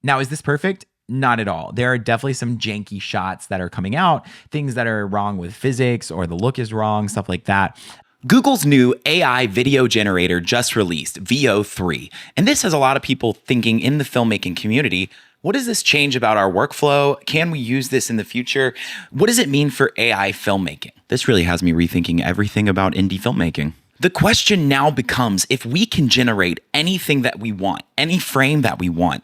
Now, is this perfect? Not at all. There are definitely some janky shots that are coming out, things that are wrong with physics or the look is wrong, stuff like that. Google's new AI video generator just released, Veo3. And this has a lot of people thinking in the filmmaking community, what does this change about our workflow? Can we use this in the future? What does it mean for AI filmmaking? This really has me rethinking everything about indie filmmaking. The question now becomes, if we can generate anything that we want, any frame that we want,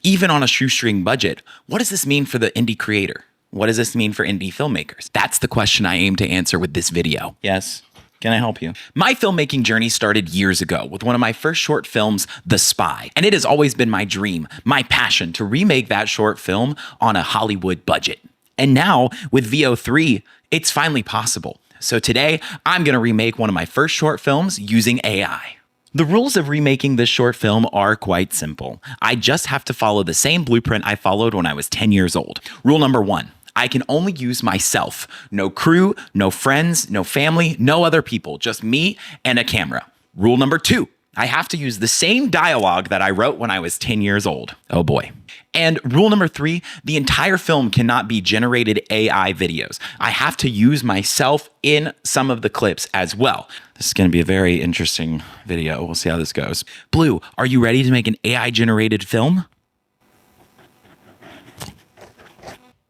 even on a shoestring budget, what does this mean for the indie creator? What does this mean for indie filmmakers? That's the question I aim to answer with this video. Yes? Can I help you? My filmmaking journey started years ago with one of my first short films, The Spy. And it has always been my dream, my passion to remake that short film on a Hollywood budget. And now with Veo3, it's finally possible. So today, I'm gonna remake one of my first short films using AI. The rules of remaking this short film are quite simple. I just have to follow the same blueprint I followed when I was 10 years old. Rule number 1. I can only use myself. No crew, no friends, no family, no other people, just me and a camera. Rule number 2, I have to use the same dialogue that I wrote when I was 10 years old. Oh boy. And rule number 3, the entire film cannot be generated AI videos. I have to use myself in some of the clips as well. This is going to be a very interesting video. We'll see how this goes. Blue, are you ready to make an AI generated film?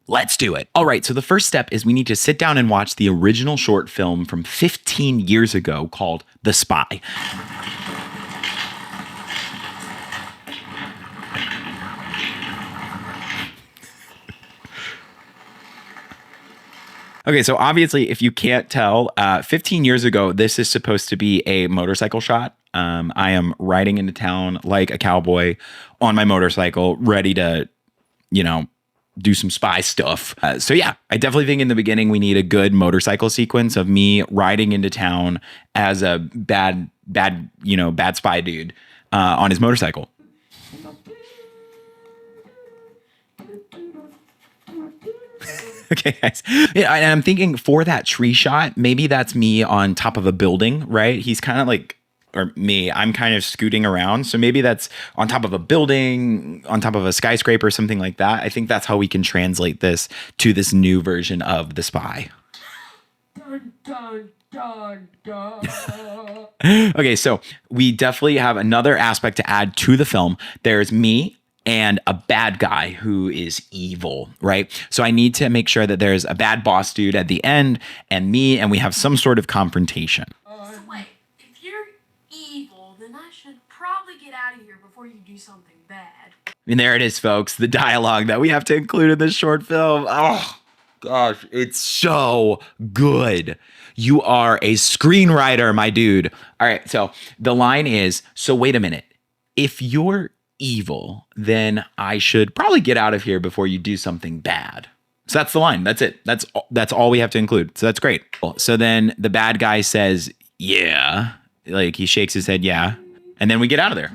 Let's do it. All right, so the first step is we need to sit down and watch the original short film from 15 years ago called The Spy. Okay, so obviously, if you can't tell, 15 years ago, this is supposed to be a motorcycle shot. I am riding into town like a cowboy on my motorcycle, ready to, do some spy stuff. So yeah, I definitely think in the beginning we need a good motorcycle sequence of me riding into town as a bad spy dude on his motorcycle. Okay, guys. Yeah, and I'm thinking for that tree shot, maybe that's me on top of a building, right? He's kind of like, or me, I'm kind of scooting around. So maybe that's on top of a building, on top of a skyscraper, something like that. I think that's how we can translate this to this new version of The Spy. Dun, dun, dun, dun. Okay, so we definitely have another aspect to add to the film. There's me and a bad guy who is evil, right? So I need to make sure that there's a bad boss dude at the end and me, and we have some sort of confrontation. So wait, if you're evil, then I should probably get out of here before you do something bad. And there it is, folks, the dialogue that we have to include in this short film. Oh, gosh, it's so good. You are a screenwriter, my dude. All right, so the line is, so wait a minute. If you're evil, then I should probably get out of here before you do something bad. So that's the line. That's it. That's all we have to include. So that's great. So then the bad guy says, yeah, like he shakes his head, yeah. And then we get out of there.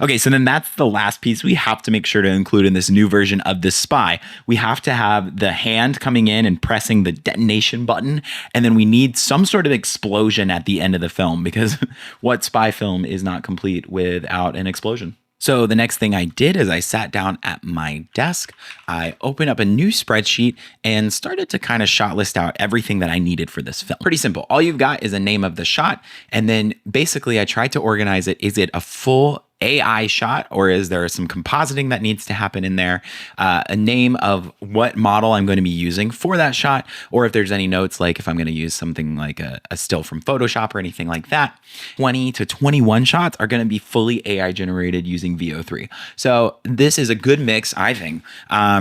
Okay, so then that's the last piece we have to make sure to include in this new version of The Spy. We have to have the hand coming in and pressing the detonation button, and then we need some sort of explosion at the end of the film, because what spy film is not complete without an explosion? So the next thing I did is I sat down at my desk, I opened up a new spreadsheet and started to kind of shot list out everything that I needed for this film. Pretty simple. All you've got is a name of the shot, and then basically I tried to organize it. Is it a full AI shot, or is there some compositing that needs to happen in there? A name of what model I'm going to be using for that shot, or if there's any notes, like if I'm going to use something like a still from Photoshop or anything like that. 20 to 21 shots are going to be fully AI generated using Veo3. So this is a good mix, I think,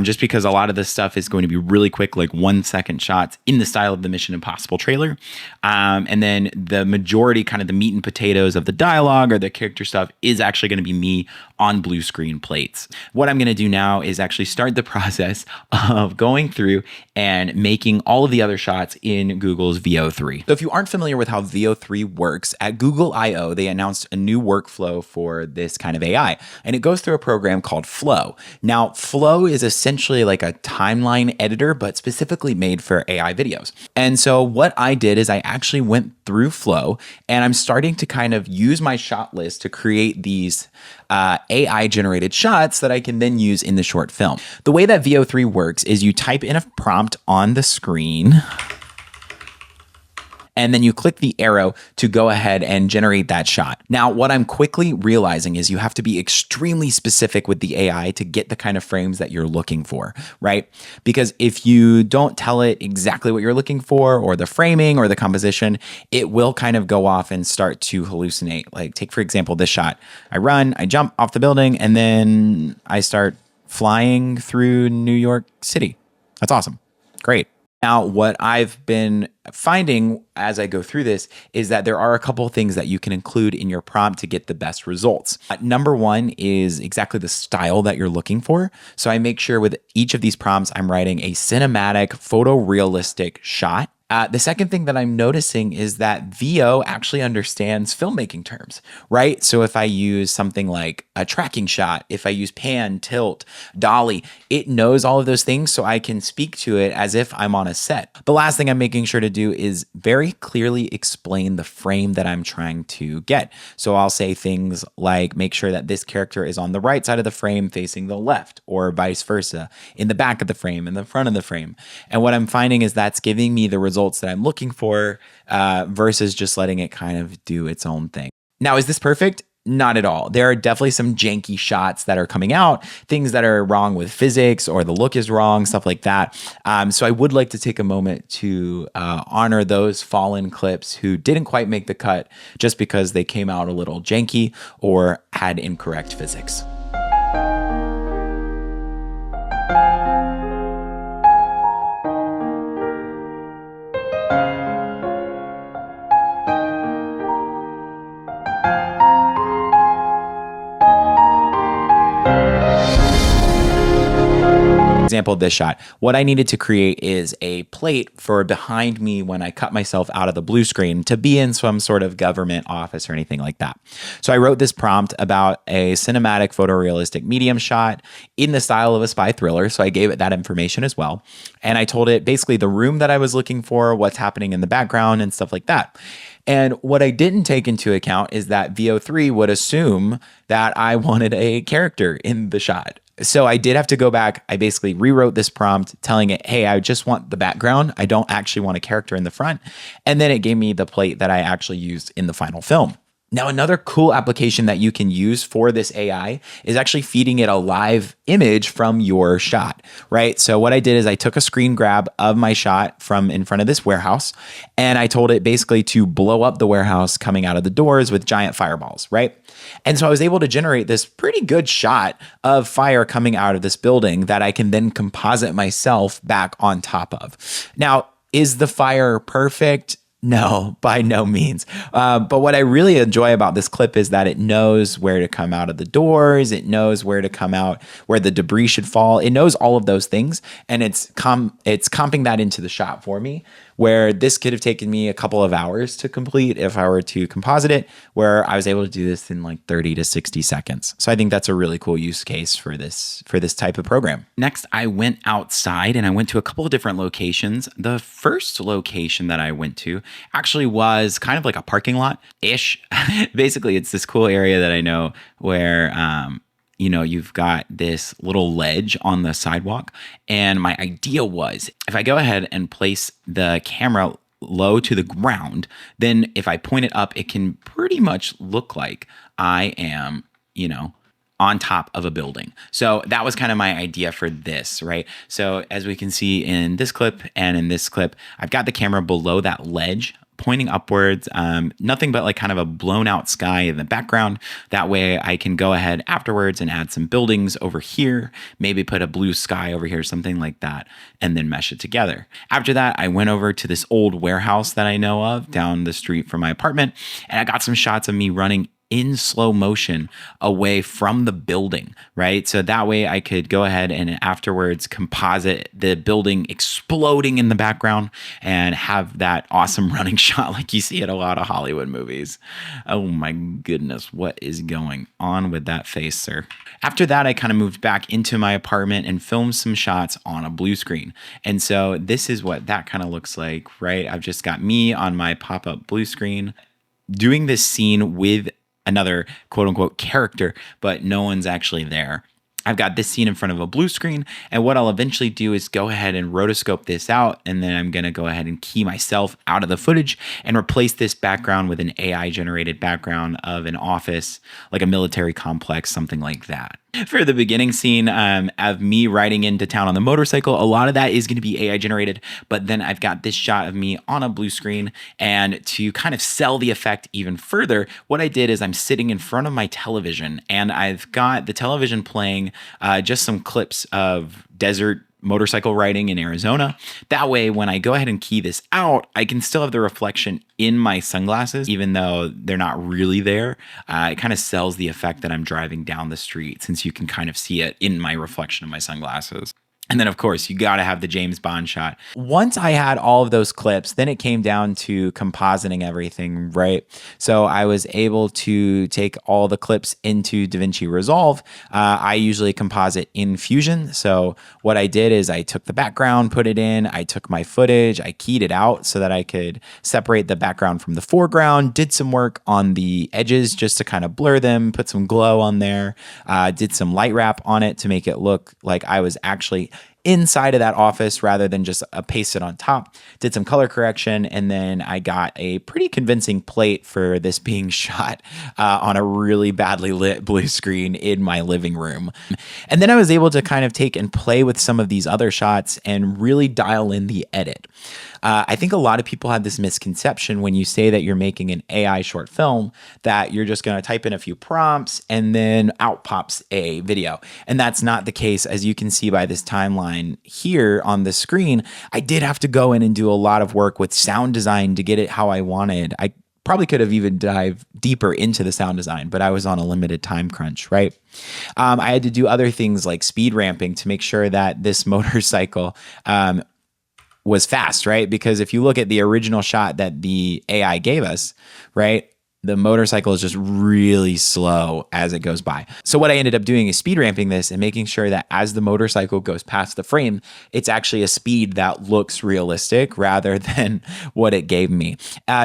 just because a lot of this stuff is going to be really quick, like 1 second shots in the style of the Mission Impossible trailer. And then the majority, kind of the meat and potatoes of the dialogue or the character stuff is actually actually going to be me on blue screen plates. What I'm going to do now is actually start the process of going through and making all of the other shots in Google's Veo3. So if you aren't familiar with how Veo3 works, at Google I/O, they announced a new workflow for this kind of AI, and it goes through a program called Flow. Now, Flow is essentially like a timeline editor, but specifically made for AI videos. And so what I did is I actually went through Flow, and I'm starting to kind of use my shot list to create these AI generated shots that I can then use in the short film. The way that Veo3 works is you type in a prompt on the screen, and then you click the arrow to go ahead and generate that shot. Now, what I'm quickly realizing is you have to be extremely specific with the AI to get the kind of frames that you're looking for, right? Because if you don't tell it exactly what you're looking for, or the framing or the composition, it will kind of go off and start to hallucinate. Like, take, for example, this shot. I run, I jump off the building, and then I start flying through New York City. That's awesome. Great. Now, what I've been finding as I go through this is that there are a couple of things that you can include in your prompt to get the best results. Number one is exactly the style that you're looking for. So I make sure with each of these prompts, I'm writing a cinematic, photorealistic shot. The second thing that I'm noticing is that Veo actually understands filmmaking terms, right? So if I use something like a tracking shot, if I use pan, tilt, dolly, it knows all of those things, so I can speak to it as if I'm on a set. The last thing I'm making sure to do is very clearly explain the frame that I'm trying to get. So I'll say things like, make sure that this character is on the right side of the frame facing the left, or vice versa, in the back of the frame, in the front of the frame. And what I'm finding is that's giving me the results that I'm looking for versus just letting it kind of do its own thing. Now, is this perfect? Not at all. There are definitely some janky shots that are coming out, things that are wrong with physics, or the look is wrong, stuff like that. So I would like to take a moment to honor those fallen clips who didn't quite make the cut just because they came out a little janky or had incorrect physics. Example of this shot. What I needed to create is a plate for behind me when I cut myself out of the blue screen to be in some sort of government office or anything like that. So I wrote this prompt about a cinematic photorealistic medium shot in the style of a spy thriller. So I gave it that information as well. And I told it basically the room that I was looking for, what's happening in the background and stuff like that. And what I didn't take into account is that Veo3 would assume that I wanted a character in the shot. So I did have to go back. I basically rewrote this prompt telling it, hey, I just want the background. I don't actually want a character in the front. And then it gave me the plate that I actually used in the final film. Now, another cool application that you can use for this AI is actually feeding it a live image from your shot, right? So what I did is I took a screen grab of my shot from in front of this warehouse, and I told it basically to blow up the warehouse coming out of the doors with giant fireballs, right? And so I was able to generate this pretty good shot of fire coming out of this building that I can then composite myself back on top of. Now, is the fire perfect? No, by no means. But what I really enjoy about this clip is that it knows where to come out of the doors. It knows where to come out, where the debris should fall. It knows all of those things, and it's comping that into the shot for me, where this could have taken me a couple of hours to complete if I were to composite it, where I was able to do this in like 30 to 60 seconds. So I think that's a really cool use case for this type of program. Next, I went outside and I went to a couple of different locations. The first location that I went to actually was kind of like a parking lot-ish. Basically, it's this cool area that I know where you've got this little ledge on the sidewalk. And my idea was if I go ahead and place the camera low to the ground, then if I point it up, it can pretty much look like I am, on top of a building. So that was kind of my idea for this, right? So as we can see in this clip and in this clip, I've got the camera below that ledge pointing upwards, nothing but like kind of a blown out sky in the background. That way I can go ahead afterwards and add some buildings over here, maybe put a blue sky over here, something like that, and then mesh it together. After that, I went over to this old warehouse that I know of down the street from my apartment, and I got some shots of me running in slow motion away from the building, right? So that way I could go ahead and afterwards composite the building exploding in the background and have that awesome running shot like you see in a lot of Hollywood movies. Oh my goodness, what is going on with that face, sir? After that, I kind of moved back into my apartment and filmed some shots on a blue screen. And so this is what that kind of looks like, right? I've just got me on my pop-up blue screen doing this scene with another quote unquote character, but no one's actually there. I've got this scene in front of a blue screen, and what I'll eventually do is go ahead and rotoscope this out, and then I'm gonna go ahead and key myself out of the footage and replace this background with an AI generated background of an office, like a military complex, something like that. For the beginning scene of me riding into town on the motorcycle, a lot of that is going to be AI generated, but then I've got this shot of me on a blue screen, and to kind of sell the effect even further, what I did is I'm sitting in front of my television, and I've got the television playing just some clips of desert motorcycle riding in Arizona. That way, when I go ahead and key this out, I can still have the reflection in my sunglasses, even though they're not really there. It kind of sells the effect that I'm driving down the street, since you can kind of see it in my reflection of my sunglasses. And then, of course, you got to have the James Bond shot. Once I had all of those clips, then it came down to compositing everything, right? So I was able to take all the clips into DaVinci Resolve. I usually composite in Fusion. So what I did is I took the background, put it in, I took my footage, I keyed it out so that I could separate the background from the foreground, did some work on the edges just to kind of blur them, put some glow on there, did some light wrap on it to make it look like I was actually inside of that office rather than just pasted on top. Did some color correction, and then I got a pretty convincing plate for this being shot on a really badly lit blue screen in my living room. And then I was able to kind of take and play with some of these other shots and really dial in the edit. I think a lot of people have this misconception when you say that you're making an AI short film that you're just going to type in a few prompts and then out pops a video. And that's not the case. As you can see by this timeline here on the screen, I did have to go in and do a lot of work with sound design to get it how I wanted. I probably could have even dived deeper into the sound design, but I was on a limited time crunch, right? I had to do other things like speed ramping to make sure that this motorcycle was fast, right? Because if you look at the original shot that the AI gave us, right, the motorcycle is just really slow as it goes by. So what I ended up doing is speed ramping this and making sure that as the motorcycle goes past the frame, it's actually a speed that looks realistic rather than what it gave me.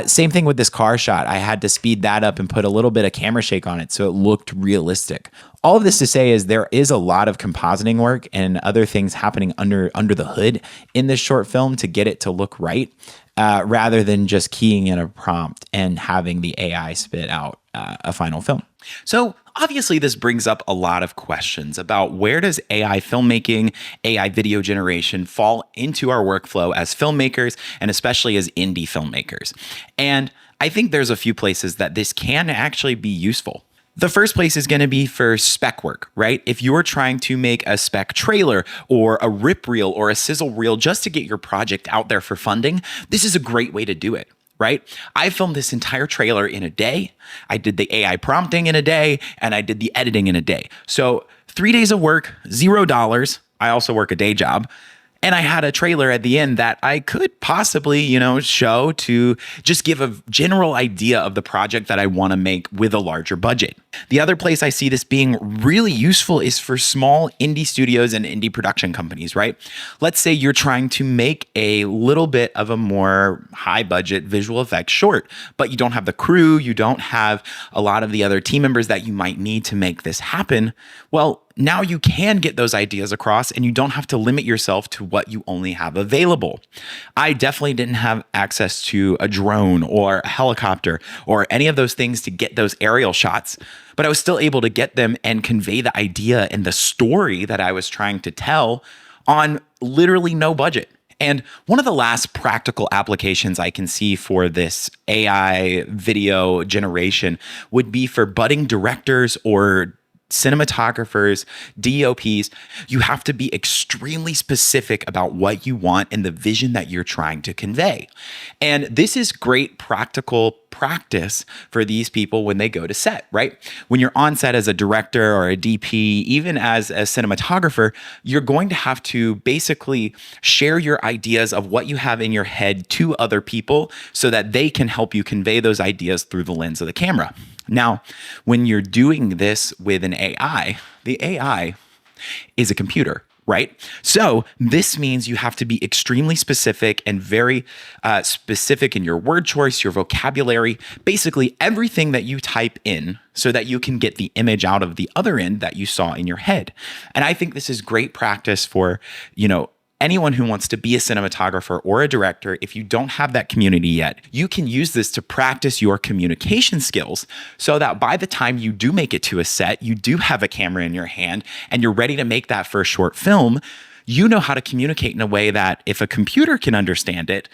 Same thing with this car shot. I had to speed that up and put a little bit of camera shake on it so it looked realistic. All of this to say is there is a lot of compositing work and other things happening under the hood in this short film to get it to look right, rather than just keying in a prompt and having the AI spit out a final film. So obviously this brings up a lot of questions about where does AI filmmaking, AI video generation fall into our workflow as filmmakers and especially as indie filmmakers. And I think there's a few places that this can actually be useful. The first place is going to be for spec work, right? If you're trying to make a spec trailer or a rip reel or a sizzle reel just to get your project out there for funding, this is a great way to do it, right? I filmed this entire trailer in a day. I did the AI prompting in a day, and I did the editing in a day. So 3 days of work, $0. I also work a day job. And I had a trailer at the end that I could possibly, show to just give a general idea of the project that I want to make with a larger budget. The other place I see this being really useful is for small indie studios and indie production companies, right? Let's say you're trying to make a little bit of a more high budget visual effects short, but you don't have the crew, you don't have a lot of the other team members that you might need to make this happen. Well, now you can get those ideas across and you don't have to limit yourself to what you only have available. I definitely didn't have access to a drone or a helicopter or any of those things to get those aerial shots, but I was still able to get them and convey the idea and the story that I was trying to tell on literally no budget. And one of the last practical applications I can see for this AI video generation would be for budding directors or cinematographers, DOPs, you have to be extremely specific about what you want and the vision that you're trying to convey. And this is great practical practice for these people when they go to set, right? When you're on set as a director or a DP, even as a cinematographer, you're going to have to basically share your ideas of what you have in your head to other people so that they can help you convey those ideas through the lens of the camera. Now, when you're doing this with an AI, the AI is a computer, right? So this means you have to be extremely specific and very specific in your word choice, your vocabulary, basically everything that you type in so that you can get the image out of the other end that you saw in your head. And I think this is great practice for, anyone who wants to be a cinematographer or a director. If you don't have that community yet, you can use this to practice your communication skills so that by the time you do make it to a set, you do have a camera in your hand and you're ready to make that first short film, you know how to communicate in a way that if a computer can understand it,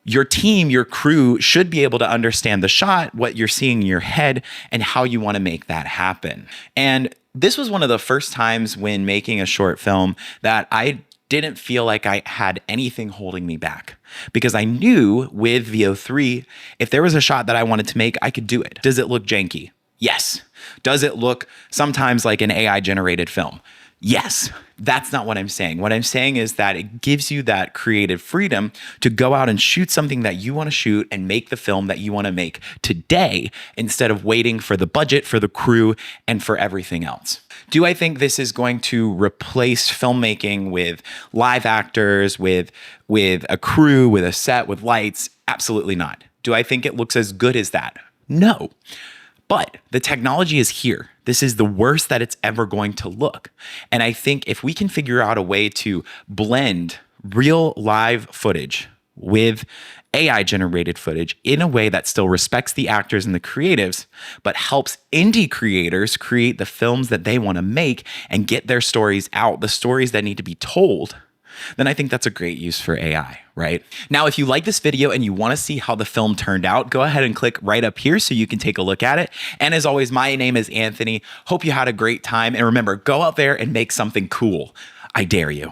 your team, your crew should be able to understand the shot, what you're seeing in your head, and how you want to make that happen. And this was one of the first times when making a short film that I didn't feel like I had anything holding me back because I knew with Veo3, if there was a shot that I wanted to make, I could do it. Does it look janky? Yes. Does it look sometimes like an AI generated film? Yes. That's not what I'm saying. What I'm saying is that it gives you that creative freedom to go out and shoot something that you want to shoot and make the film that you want to make today instead of waiting for the budget, for the crew, and for everything else. Do I think this is going to replace filmmaking with live actors, with a crew, with a set, with lights? Absolutely not. Do I think it looks as good as that? No. But the technology is here. This is the worst that it's ever going to look. And I think if we can figure out a way to blend real live footage with AI generated footage in a way that still respects the actors and the creatives, but helps indie creators create the films that they want to make and get their stories out, the stories that need to be told, then I think that's a great use for AI, right? Now, if you like this video and you want to see how the film turned out, go ahead and click right up here so you can take a look at it. And as always, my name is Anthony. Hope you had a great time. And remember, go out there and make something cool. I dare you.